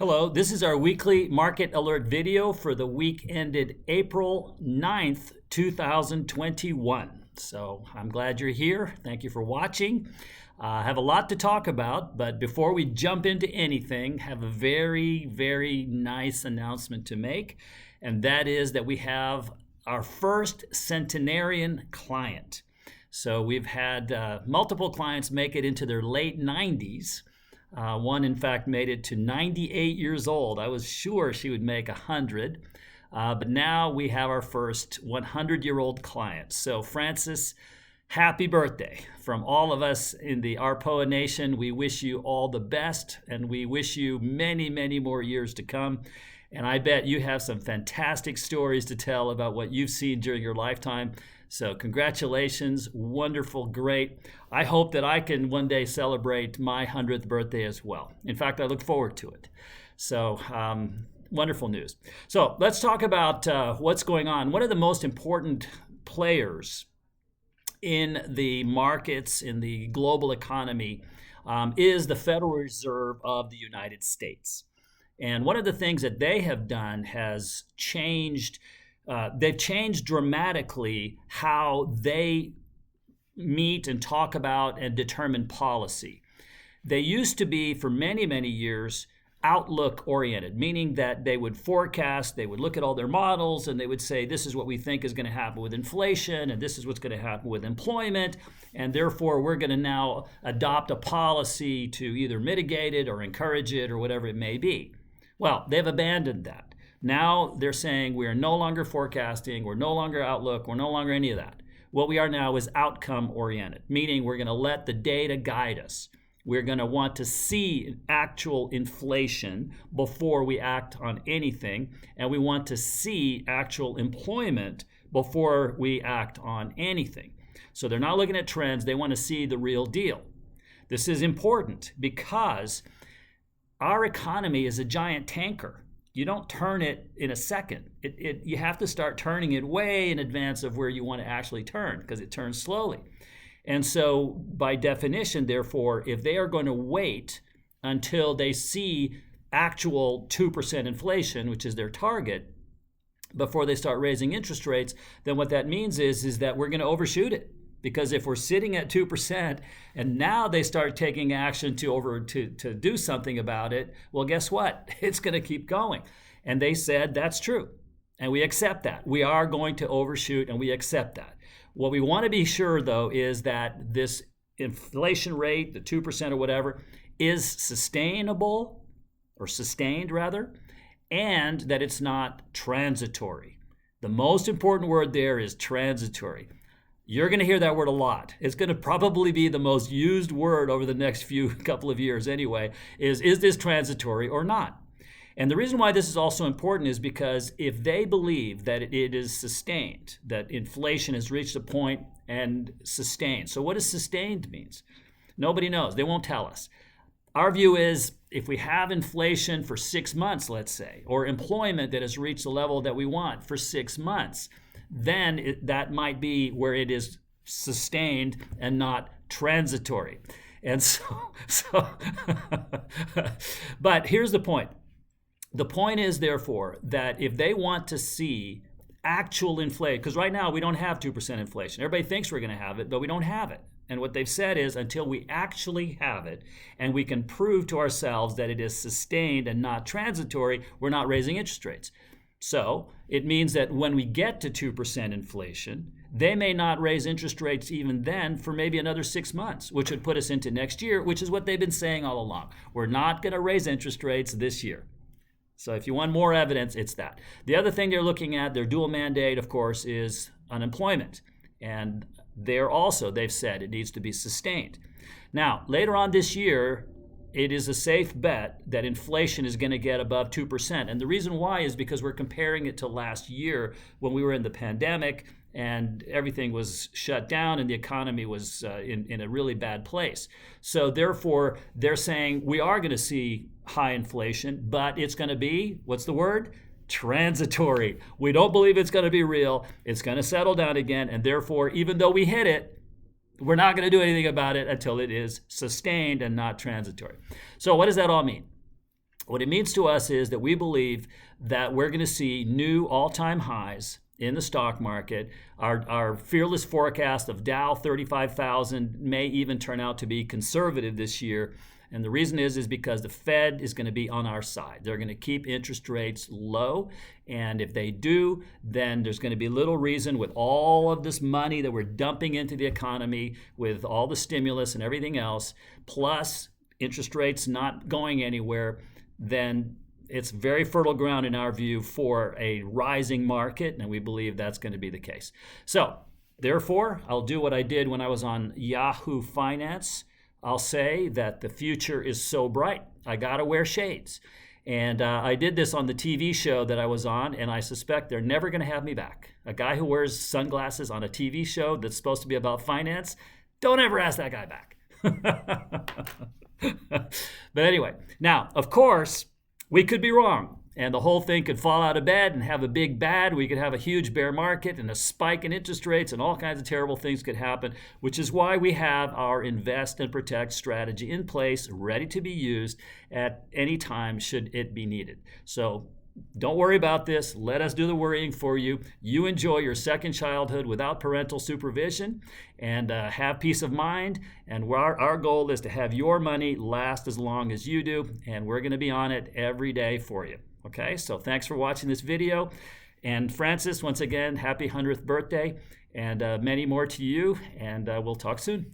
Hello, this is our weekly market alert video for the week ended April 9th, 2021. So I'm glad you're here. Thank you for watching. I have a lot to talk about, but before we jump into anything, have a very nice announcement to make, and that is that we have our first centenarian client. So we've had multiple clients make it into their late 90s. One, in fact, made it to 98 years old. I was sure she would make 100, but now we have our first 100-year-old client. So, Francis, happy birthday. From all of us in the RPOA Nation, we wish you all the best, and we wish you many more years to come. And I bet you have some fantastic stories to tell about what you've seen during your lifetime. So congratulations, wonderful, great. I hope that I can one day celebrate my 100th birthday as well. In fact, I look forward to it. So wonderful news. So let's talk about what's going on. One of the most important players in the markets, in the global economy, is the Federal Reserve of the United States. And one of the things that they have done has changed. They've changed dramatically how they meet and talk about and determine policy. They used to be, for many years, outlook oriented, meaning that they would forecast, they would look at all their models, and they would say, this is what we think is going to happen with inflation, and this is what's going to happen with employment, and therefore we're going to now adopt a policy to either mitigate it or encourage it or whatever it may be. Well, they've abandoned that. Now they're saying we are no longer forecasting, we're no longer outlook, we're no longer any of that. What we are now is outcome oriented, meaning we're going to let the data guide us. We're going to want to see actual inflation before we act on anything, and we want to see actual employment before we act on anything. So they're not looking at trends, they want to see the real deal. This is important because our economy is a giant tanker. You don't turn it in a second. You have to start turning it way in advance of where you want to actually turn because it turns slowly. And so by definition, therefore, if they are going to wait until they see actual 2% inflation, which is their target, before they start raising interest rates, then what that means is that we're going to overshoot it. Because if we're sitting at 2% and now they start taking action to do something about it, well, guess what? It's going to keep going. And they said that's true. And we accept that. We are going to overshoot, and we accept that. What we want to be sure, though, is that this inflation rate, the 2% or whatever, is sustainable, or sustained rather, and that it's not transitory. The most important word there is transitory. You're going to hear that word a lot. It's going to probably be the most used word over the next couple of years anyway, is this transitory or not? And the reason why this is also important is because if they believe that it is sustained, that inflation has reached a point and sustained. So what does sustained means? Nobody knows. They won't tell us. Our view is if we have inflation for 6 months, let's say, or employment that has reached the level that we want for 6 months, then that might be where it is sustained and not transitory. And so but here's the point. The point is, therefore, that if they want to see actual inflation, because right now we don't have 2% inflation. Everybody thinks we're going to have it, but we don't have it. And what they've said is until we actually have it and we can prove to ourselves that it is sustained and not transitory, we're not raising interest rates. So it means that when we get to 2% inflation, they may not raise interest rates even then for maybe another 6 months, which would put us into next year, which is what they've been saying all along. We're not going to raise interest rates this year. So if you want more evidence, it's that. The other thing they're looking at, their dual mandate, of course, is unemployment. And they've said it needs to be sustained. Now, later on this year, it is a safe bet that inflation is going to get above 2%. And the reason why is because we're comparing it to last year when we were in the pandemic and everything was shut down and the economy was in a really bad place. So therefore, they're saying we are going to see high inflation, but it's going to be, what's the word? Transitory. We don't believe it's going to be real. It's going to settle down again. And therefore, even though we hit it, we're not going to do anything about it until it is sustained and not transitory. So what does that all mean? What it means to us is that we believe that we're going to see new all-time highs in the stock market. Our fearless forecast of Dow 35,000 may even turn out to be conservative this year. And the reason is because the Fed is going to be on our side. They're going to keep interest rates low. And if they do, then there's going to be little reason, with all of this money that we're dumping into the economy, with all the stimulus and everything else, plus interest rates not going anywhere, then it's very fertile ground in our view for a rising market, and we believe that's going to be the case. So therefore, I'll do what I did when I was on Yahoo Finance. I'll say that the future is so bright, I got to wear shades. And I did this on the TV show that I was on, and I suspect they're never going to have me back. A guy who wears sunglasses on a TV show that's supposed to be about finance, don't ever ask that guy back. But anyway, now, of course, we could be wrong, and the whole thing could fall out of bed and have a big bad. We could have a huge bear market and a spike in interest rates, and all kinds of terrible things could happen, which is why we have our invest and protect strategy in place, ready to be used at any time should it be needed. So don't worry about this. Let us do the worrying for you. You enjoy your second childhood without parental supervision and have peace of mind. And our goal is to have your money last as long as you do. And we're going to be on it every day for you. Okay, so thanks for watching this video. And Francis, once again, happy 100th birthday, and many more to you. And we'll talk soon.